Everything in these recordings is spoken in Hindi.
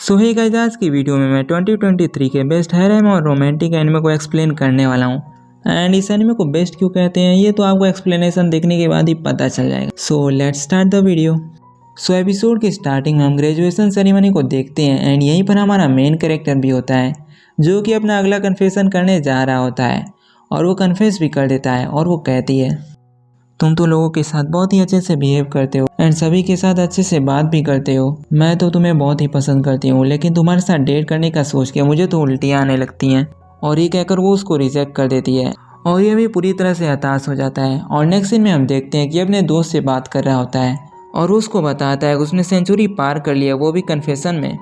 सो हे गाइस, आज की वीडियो में मैं 2023 के बेस्ट हैरम और रोमांटिक एनिमे को एक्सप्लेन करने वाला हूँ। एंड इस एनिमे को बेस्ट क्यों कहते हैं ये तो आपको एक्सप्लेनेशन देखने के बाद ही पता चल जाएगा। So let's start the video. So episode की स्टार्टिंग में हम ग्रेजुएशन सेरेमनी को देखते हैं एंड यहीं पर हमारा मेन कैरेक्टर भी होता है जो कि अपना अगला कन्फेशन करने जा रहा होता है और वो कन्फेस भी कर देता है और वो कहती है, तुम तो लोगों के साथ बहुत ही अच्छे से बिहेव करते हो एंड सभी के साथ अच्छे से बात भी करते हो। मैं तो तुम्हें बहुत ही पसंद करती हूँ, लेकिन तुम्हारे साथ डेट करने का सोच के मुझे तो उल्टियाँ आने लगती हैं। और ये कहकर वो उसको रिजेक्ट कर देती है और ये भी पूरी तरह से हताश हो जाता है। और नेक्स्ट सीन में हम देखते हैं कि अपने दोस्त से बात कर रहा होता है और उसको बताता है कि उसने सेंचुरी पार कर लिया, वो भी कन्फेशन में।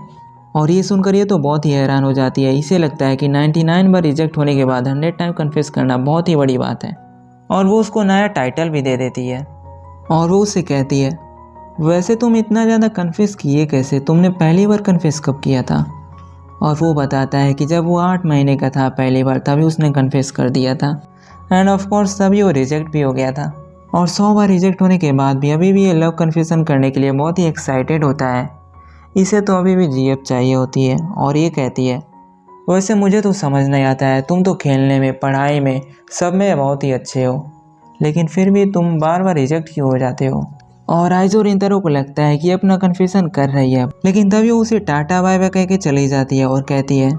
और ये सुनकर ये तो बहुत ही हैरान हो जाती है। इसे लगता है कि 99 बार रिजेक्ट होने के बाद 100 टाइम कन्फेस करना बहुत ही बड़ी बात है और वो उसको नया टाइटल भी दे देती है। और वो उससे कहती है, वैसे तुम इतना ज़्यादा कन्फेस किए कैसे, तुमने पहली बार कन्फेस कब किया था? और वो बताता है कि जब वो 8 महीने का था पहली बार, तभी उसने कन्फेस कर दिया था एंड ऑफ कोर्स तभी वो रिजेक्ट भी हो गया था। और 100 बार रिजेक्ट होने के बाद भी अभी भी ये लव कन्फेशन करने के लिए बहुत ही एक्साइटेड होता है। इसे तो अभी भी जीएफ चाहिए होती है। और ये कहती है, वैसे मुझे तो समझ नहीं आता है, तुम तो खेलने में, पढ़ाई में, सब में बहुत ही अच्छे हो, लेकिन फिर भी तुम बार बार रिजेक्ट क्यों हो जाते हो? और आइज़ो रिंतारो को लगता है कि अपना कन्फेशन कर रही है, लेकिन तभी वो उसे टाटा बाय बाय कह के चली जाती है और कहती है,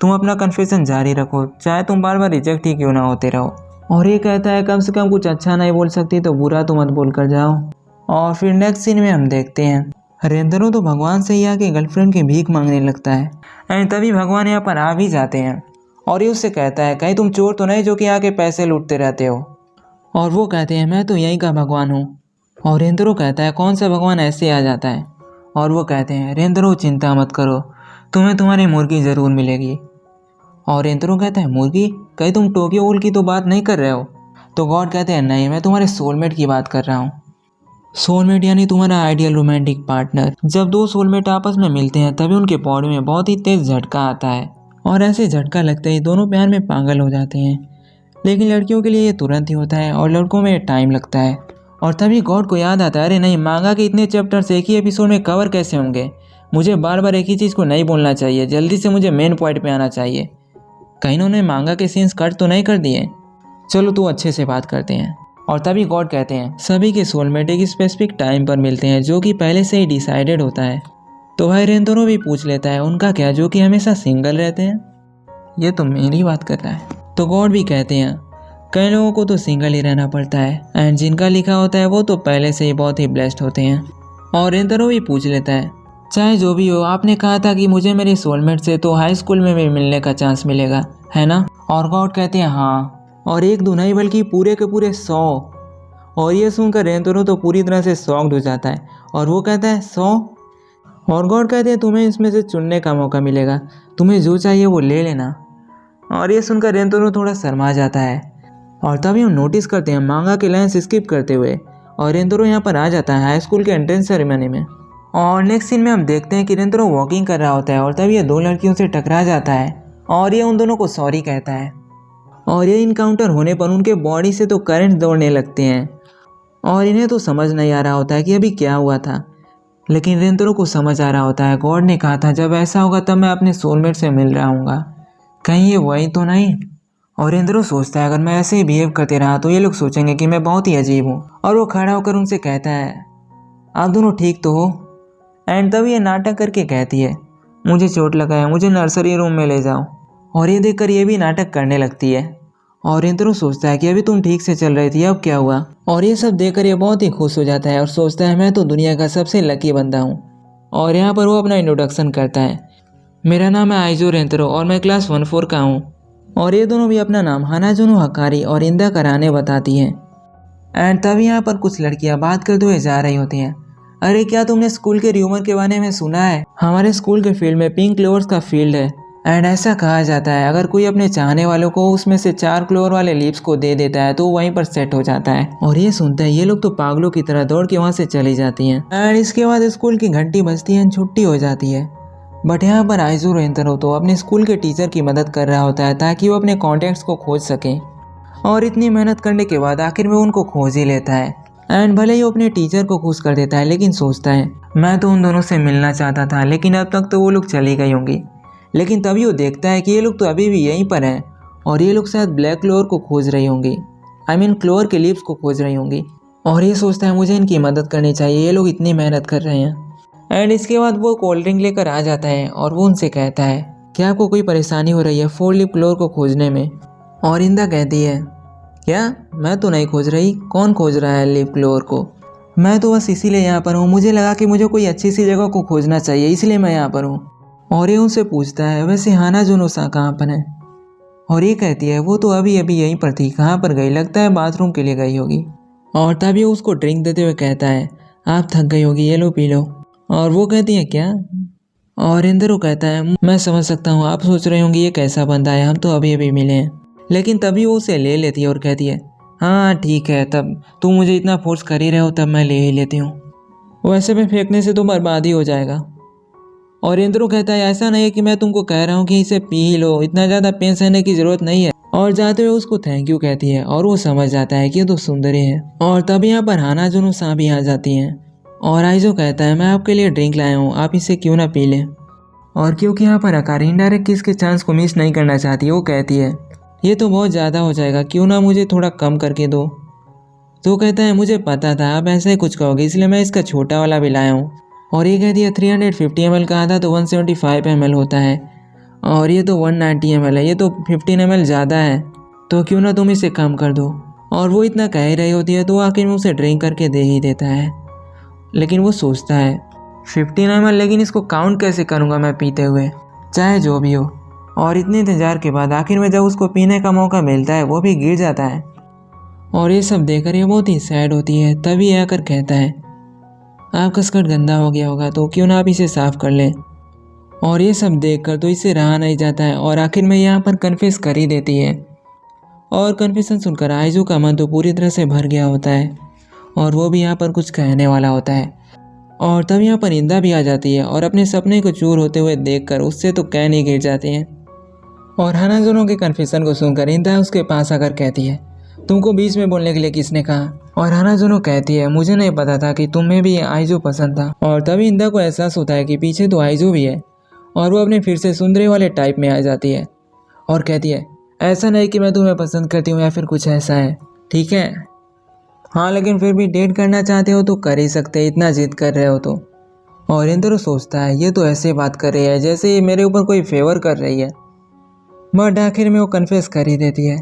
तुम अपना कन्फेशन जारी रखो, चाहे तुम बार बार रिजेक्ट ही क्यों ना होते रहो। और ये कहता है, कम से कम कुछ अच्छा नहीं बोल सकती तो बुरा तो मत बोल कर जाओ। और फिर नेक्स्ट सीन में हम देखते हैं रिंतारो तो भगवान से ही आके गर्लफ्रेंड की भीख मांगने लगता है एंड तभी भगवान यहाँ पर आ भी जाते हैं और ये उससे कहता है, कहीं तुम चोर तो नहीं जो कि आके पैसे लूटते रहते हो? और वो कहते हैं, मैं तो यहीं का भगवान हूँ। और रिंतारो कहता है, कौन सा भगवान ऐसे आ जाता है? और वो कहते हैं, रिंतारो चिंता मत करो, तुम्हें तुम्हारी मुर्गी ज़रूर मिलेगी। और रिंतारो कहता है, मुर्गी? कहीं तुम टोक्यो गूल की तो बात नहीं कर रहे हो? तो गॉड कहते हैं, नहीं, मैं तुम्हारे सोलमेट की बात कर रहा हूँ। सोलमेट यानी तुम्हारा आइडियल रोमांटिक पार्टनर। जब दो सोलमेट आपस में मिलते हैं तभी उनके बॉडी में बहुत ही तेज झटका आता है और ऐसे झटका लगते ही दोनों प्यार में पागल हो जाते हैं। लेकिन लड़कियों के लिए ये तुरंत ही होता है और लड़कों में टाइम लगता है। और तभी गॉड को याद आता है, अरे नहीं, मांगा के इतने चैप्टर्स एक ही एपिसोड में कवर कैसे होंगे? मुझे बार बार एक ही चीज़ को नहीं बोलना चाहिए, जल्दी से मुझे मेन पॉइंट पे आना चाहिए। कहीं उन्होंने मांगा के सीन्स कट तो नहीं कर दिए? चलो तो अच्छे से बात करते हैं। और तभी गॉड कहते हैं, सभी के सोलमेट एक स्पेसिफिक टाइम पर मिलते हैं जो कि पहले से ही डिसाइडेड होता है। तो भाई रिंतारो भी पूछ लेता है, उनका क्या, जो कि हमेशा सिंगल रहते हैं? ये तो मेरी बात कर रहा है। तो गॉड भी कहते हैं, कई लोगों को तो सिंगल ही रहना पड़ता है एंड जिनका लिखा होता है वो तो पहले से ही बहुत ही ब्लेस्ड होते हैं। और रिंतारो भी पूछ लेता है, चाहे जो भी हो, आपने कहा था कि मुझे मेरे सोलमेट से तो हाई स्कूल में भी मिलने का चांस मिलेगा, है ना? और गॉड कहते हैं, हाँ, और एक दो नहीं बल्कि पूरे के पूरे 100। और ये सुनकर रिंतारो तो पूरी तरह से शॉक्ड हो जाता है और वो कहता है, 100? और गॉड कहते हैं, तुम्हें इसमें से चुनने का मौका मिलेगा, तुम्हें जो चाहिए वो ले लेना। और ये सुनकर रिंतारो थोड़ा शर्मा जाता है। और तभी हम नोटिस करते हैं मांगा के लाइन्स स्किप करते हुए और रिंतारो यहाँ पर आ जाता है हाई स्कूल के एंट्रेंस सेरेमनी में। और नेक्स्ट सीन में हम देखते हैं कि रिंतारो वॉकिंग कर रहा होता है और तभी ये दो लड़कियों से टकरा जाता है और ये उन दोनों को सॉरी कहता है। और ये इनकाउंटर होने पर उनके बॉडी से तो करंट दौड़ने लगते हैं और इन्हें तो समझ नहीं आ रहा होता है कि अभी क्या हुआ था, लेकिन रिंतारो को समझ आ रहा होता है, गॉड ने कहा था जब ऐसा होगा तब मैं अपने सोलमेट से मिल रहा हूँगा, कहीं ये वही तो नहीं? और रिंतारो सोचता है, अगर मैं ऐसे ही बिहेव करते रहा तो ये लोग सोचेंगे कि मैं बहुत ही अजीब हूँ। और वो खड़ा होकर उनसे कहता है, आप दोनों ठीक तो हो? एंड तभी ये नाटक करके कहती है, मुझे चोट लगा है, मुझे नर्सरी रूम में ले जाओ। और ये देखकर ये भी नाटक करने लगती है। और रिंतारो सोचता है कि अभी तुम ठीक से चल रही थी, अब क्या हुआ? और ये सब देखकर ये बहुत ही खुश हो जाता है और सोचता है, मैं तो दुनिया का सबसे लकी बंदा हूँ। और यहाँ पर वो अपना इंट्रोडक्शन करता है, मेरा नाम है आइज़ो रिंतारो और मैं क्लास 14 का हूँ। और ये दोनों भी अपना नाम हानाजुनो हकारी और इंदा कराने बताती हैं। एंड तभी यहाँ पर कुछ लड़कियाँ बात करते हुए जा रही होती हैं, अरे क्या तुमने स्कूल के र्यूमर के बारे में सुना है? हमारे स्कूल के फील्ड में पिंक क्लोवर्स का फील्ड है एंड ऐसा कहा जाता है अगर कोई अपने चाहने वालों को उसमें से 4 क्लोवर वाले लीव्स को दे देता है तो वहीं पर सेट हो जाता है। और ये सुनते हैं ये लोग तो पागलों की तरह दौड़ के वहाँ से चली जाती हैं एंड इसके बाद स्कूल की घंटी बजती है, छुट्टी हो जाती है। बट यहाँ पर आइज़ो रिंतारो तो अपने स्कूल के टीचर की मदद कर रहा होता है ताकि वो अपने कॉन्टैक्ट्स को खोज सके। और इतनी मेहनत करने के बाद आखिर में उनको खोज ही लेता है एंड भले ही वो अपने टीचर को खुश कर देता है, लेकिन सोचता है मैं तो उन दोनों से मिलना चाहता था, लेकिन अब तक तो वो लोग चली गई होंगी। लेकिन तभी वो देखता है कि ये लोग तो अभी भी यहीं पर हैं और ये लोग शायद ब्लैक क्लोवर को खोज रही होंगी, आई मीन क्लोवर के लीव्स को खोज रही होंगी। और ये सोचता है मुझे इनकी मदद करनी चाहिए, ये लोग इतनी मेहनत कर रहे हैं। एंड इसके बाद वो कोल्ड ड्रिंक लेकर आ जाता है और वो उनसे कहता है कि आपको कोई परेशानी हो रही है 4 लीफ क्लोवर को खोजने में। और इंदा कहती है क्या, मैं तो नहीं खोज रही, कौन खोज रहा है लीफ क्लोवर को? मैं तो बस इसीलिए यहाँ पर हूँ, मुझे लगा कि मुझे कोई अच्छी सी जगह को खोजना चाहिए, इसलिए मैं यहाँ पर हूँ। और ये उनसे पूछता है वैसे हाना जुनूसा कहाँ पर है? और ये कहती है वो तो अभी अभी यहीं पर थी, कहाँ पर गई, लगता है बाथरूम के लिए गई होगी। और तभी उसको ड्रिंक देते हुए कहता है आप थक गई होगी, ये लो पी लो। और वो कहती है क्या? और इंद्र कहता है मैं समझ सकता हूँ, आप सोच रहे होंगे ये कैसा बंदा है, हम तो अभी अभी मिले हैं। लेकिन तभी वो उसे ले लेती है और कहती है हाँ ठीक है, तब तुम मुझे इतना फोर्स कर ही रहे हो तब मैं ले ही लेती हूँ, वैसे में फेंकने से तो बर्बाद ही हो जाएगा। और इंद्रो कहता है ऐसा नहीं है कि मैं तुमको कह रहा हूँ कि इसे पी ही लो, इतना ज़्यादा पेन सहने की ज़रूरत नहीं है। और जाते हुए उसको थैंक यू कहती है और वो समझ जाता है कि ये तो सुंदरी है। और तभी यहाँ पर हाना जुनू सा भी आ जाती हैं और आइजो कहता है मैं आपके लिए ड्रिंक लाया हूँ, आप इसे क्यों ना पी लें। और क्योंकि यहाँ पर अकारी इनडायरेक्ट किस के चांस को मिस नहीं करना चाहती, वो कहती है ये तो बहुत ज़्यादा हो जाएगा, क्यों ना मुझे थोड़ा कम करके दो। तो कहता है मुझे पता था आप ऐसा ही कुछ कहोगे, इसलिए मैं इसका छोटा वाला भी लाया हूँ। और ये कहती है 350 ml का आधा तो 175 ml होता है और ये तो 190 ml है, ये तो 15 ml ज़्यादा है, तो क्यों ना तुम इसे कम कर दो। और वो इतना कह ही रही होती है तो आखिर में उसे ड्रिंक करके दे ही देता है। लेकिन वो सोचता है 15 ml, लेकिन इसको काउंट कैसे करूँगा मैं पीते हुए, चाहे जो भी हो। और इतने इंतजार के बाद आखिर में जब उसको पीने का मौका मिलता है वो भी गिर जाता है। और ये सब देखकर ये बहुत ही सैड होती है। तभी आकर कहता है आपका स्कर्ट गंदा हो गया होगा तो क्यों ना आप इसे साफ कर लें। और ये सब देखकर तो इसे रहा नहीं जाता है और आखिर में यहाँ पर कन्फेस कर ही देती है। और कन्फेशन सुनकर आइजू का मन तो पूरी तरह से भर गया होता है और वो भी यहाँ पर कुछ कहने वाला होता है। और तब यहाँ पर इंदा भी आ जाती है और अपने सपने को चूर होते हुए देखकर उससे तो कह नहीं गिर जाती हैं। और हानाजुनो के कन्फेशन को सुनकर इंदा उसके पास आकर कहती है तुमको बीच में बोलने के लिए किसने कहा? और हानाजुनो कहती है मुझे नहीं पता था कि तुम्हें भी आइजो पसंद था। और तभी इंदा को एहसास होता है कि पीछे तो आइजो भी है और वो अपने फिर से सुंदरी वाले टाइप में आ जाती है और कहती है ऐसा नहीं कि मैं तुम्हें पसंद करती हूँ या फिर कुछ ऐसा है, ठीक है हाँ, लेकिन फिर भी डेट करना चाहते हो तो कर ही सकते, इतना जिद कर रहे हो तो। और इंद्र सोचता है ये तो ऐसे बात कर रही है जैसे ये मेरे ऊपर कोई फेवर कर रही है, बट आखिर में वो कन्फेस कर ही देती है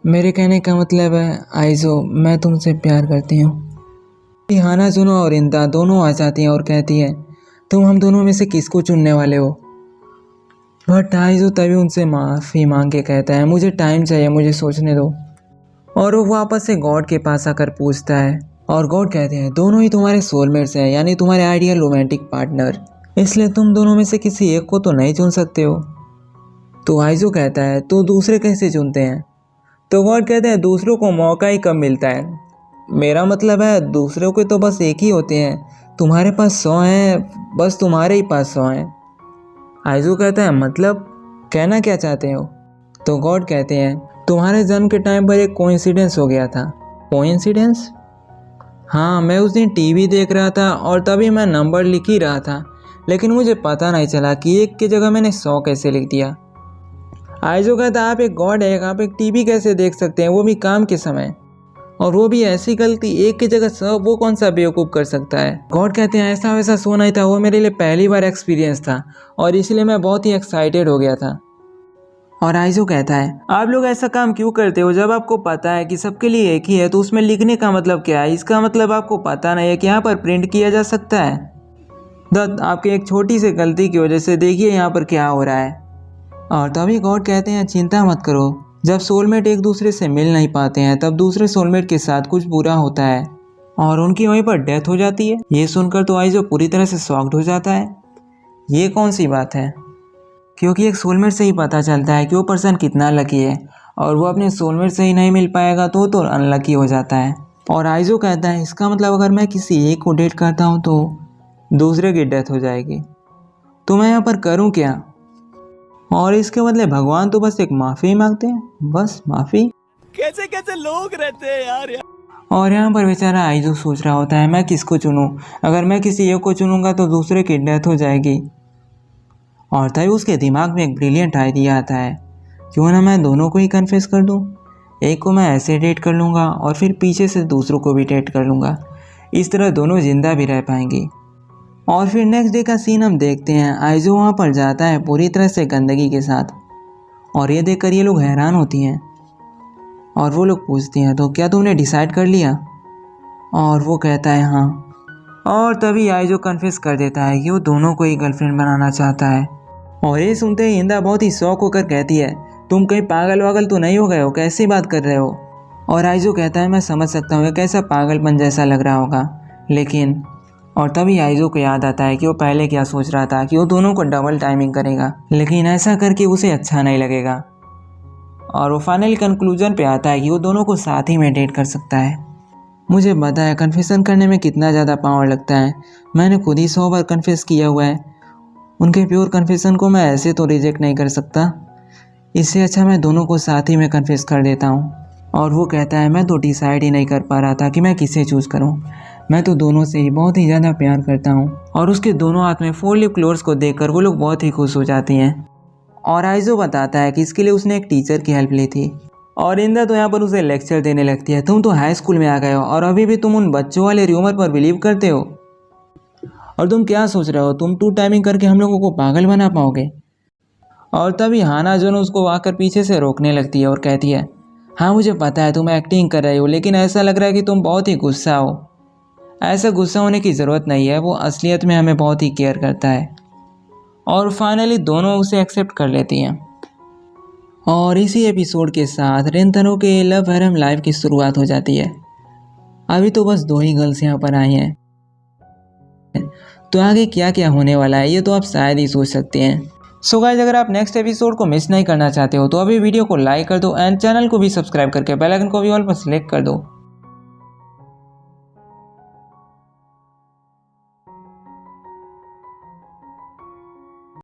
मेरे कहने का मतलब है आइजो मैं तुमसे प्यार करती हूँ। हानाजुनो और इंदा दोनों आ जाती हैं और कहती है तुम हम दोनों में से किसको चुनने वाले हो? बट आइजो तभी उनसे माफ़ी मांग के कहता है मुझे टाइम चाहिए, मुझे सोचने दो। और वो वापस से गॉड के पास आकर पूछता है और गॉड कहते हैं दोनों ही तुम्हारे सोलमेट्स हैं, यानी तुम्हारे आइडियल रोमांटिक पार्टनर, इसलिए तुम दोनों में से किसी एक को तो नहीं चुन सकते हो। तो आइजो कहता है तो दूसरे कैसे चुनते हैं? तो गॉड कहते हैं दूसरों को मौका ही कम मिलता है, मेरा मतलब है दूसरों के तो बस एक ही होते हैं, तुम्हारे पास 100 हैं, बस तुम्हारे ही पास 100 हैं। आइजो कहता है मतलब कहना क्या चाहते हो? तो गॉड कहते हैं तुम्हारे जन्म के टाइम पर एक कोइंसिडेंस हो गया था। कोइंसिडेंस? हाँ, मैं उस दिन टीवी देख रहा था और तभी मैं नंबर लिख ही रहा था, लेकिन मुझे पता नहीं चला कि एक की जगह मैंने 100 कैसे लिख दिया। आइजो कहता आप एक गॉड है, आप एक टीवी कैसे देख सकते हैं, वो भी काम के समय, और वो भी ऐसी गलती, एक की जगह 100, वो कौन सा बेवकूफ़ कर सकता है। गॉड कहते हैं ऐसा वैसा सो नहीं था, वो मेरे लिए पहली बार एक्सपीरियंस था और इसलिए मैं बहुत ही एक्साइटेड हो गया था। और आइजो कहता है आप लोग ऐसा काम क्यों करते हो जब आपको पता है कि सबके लिए एक ही है, तो उसमें लिखने का मतलब क्या है? इसका मतलब आपको पता नहीं है कि यहाँ पर प्रिंट किया जा सकता है। दत्त आपकी एक छोटी सी गलती की वजह से देखिए यहाँ पर क्या हो रहा है। और तभी गॉड कहते हैं चिंता मत करो, जब सोलमेट एक दूसरे से मिल नहीं पाते हैं तब दूसरे सोलमेट के साथ कुछ बुरा होता है और उनकी वहीं पर डेथ हो जाती है। ये सुनकर तो आइजो पूरी तरह से शॉक्ड हो जाता है, ये कौन सी बात है? क्योंकि एक सोलमेट से ही पता चलता है कि वो पर्सन कितना लकी है, और वो अपने सोलमेट से ही नहीं मिल पाएगा तो अनलकी हो जाता है। और आइजो कहता है इसका मतलब अगर मैं किसी एक को डेट करता हूँ तो दूसरे की डेथ हो जाएगी, तो मैं यहाँ पर करूँ क्या? और इसके बदले भगवान तो बस एक माफ़ी मांगते हैं, बस माफ़ी। कैसे कैसे लोग रहते हैं यार। और यहाँ पर बेचारा आइजो सोच रहा होता है मैं किसको चुनूँ, अगर मैं किसी एक को चुनूँगा तो दूसरे की डेथ हो जाएगी। और तभी उसके दिमाग में एक ब्रिलियंट आइडिया आता है, क्यों ना मैं दोनों को ही कन्फेस कर दूँ। एक को मैं ऐसे डेट कर लूँगा और फिर पीछे से दूसरों को भी डेट कर लूँगा, इस तरह दोनों जिंदा भी रह पाएंगी। और फिर नेक्स्ट डे का सीन हम देखते हैं, आइजो वहाँ पर जाता है पूरी तरह से गंदगी के साथ, और ये देखकर ये लोग हैरान होती हैं और वो लोग पूछती हैं तो क्या तुमने डिसाइड कर लिया, और वो कहता है हाँ। और तभी आइजो कन्फेस कर देता है कि वो दोनों को ही गर्लफ्रेंड बनाना चाहता है। और ये सुनते ही इंदा बहुत ही शौक होकर कहती है तुम कहीं पागल वागल तो नहीं हो गए हो, कैसी बात कर रहे हो। और आइजो कहता है मैं समझ सकता हूँ कैसा पागलपन जैसा लग रहा होगा, लेकिन और तभी आइजो को याद आता है कि वो पहले क्या सोच रहा था कि वो दोनों को डबल टाइमिंग करेगा, लेकिन ऐसा करके उसे अच्छा नहीं लगेगा। और वो फाइनल कंक्लूजन पे आता है कि वो दोनों को साथ ही में डेट कर सकता है। मुझे पता है कन्फेशन करने में कितना ज़्यादा पावर लगता है, मैंने खुद ही 100 बार कन्फेस किया हुआ है। उनके प्योर कन्फेशन को मैं ऐसे तो रिजेक्ट नहीं कर सकता, इससे अच्छा मैं दोनों को साथ ही में कन्फेस कर देता हूँ। और वो कहता है मैं तो डिसाइड ही नहीं कर पा रहा था कि मैं किसे चूज़ करूँ, मैं तो दोनों से ही बहुत ही ज़्यादा प्यार करता हूँ। और उसके दोनों हाथ में 4 लिप क्लोर्स को देखकर वो लोग बहुत ही खुश हो जाती हैं। और आइजो बताता है कि इसके लिए उसने एक टीचर की हेल्प ली थी। और इंदा तो यहाँ पर उसे लेक्चर देने लगती है, तुम तो हाई स्कूल में आ गए हो और अभी भी तुम उन बच्चों वाले र्यूमर पर बिलीव करते हो, और तुम क्या सोच रहे हो तुम 2 टाइमिंग करके हम लोगों को पागल बना पाओगे। और तभी हाना जो उसको आकर पीछे से रोकने लगती है और कहती है हाँ मुझे पता है तुम एक्टिंग कर रही हो, लेकिन ऐसा लग रहा है कि तुम बहुत ही गुस्सा हो। ऐसा गुस्सा होने की ज़रूरत नहीं है, वो असलियत में हमें बहुत ही केयर करता है। और फाइनली दोनों उसे एक्सेप्ट कर लेती हैं। और इसी एपिसोड के साथ रेंतनो के लव हरम लाइफ की शुरुआत हो जाती है। अभी तो बस 2 ही गर्ल्स यहाँ पर आई हैं, तो आगे क्या क्या होने वाला है ये तो आप शायद ही सोच सकते हैं। सो गाइस, अगर आप नेक्स्ट एपिसोड को मिस नहीं करना चाहते हो तो अभी वीडियो को लाइक कर दो एंड चैनल को भी सब्सक्राइब करके बेल आइकन को भी ऑल पर सिलेक्ट कर दो।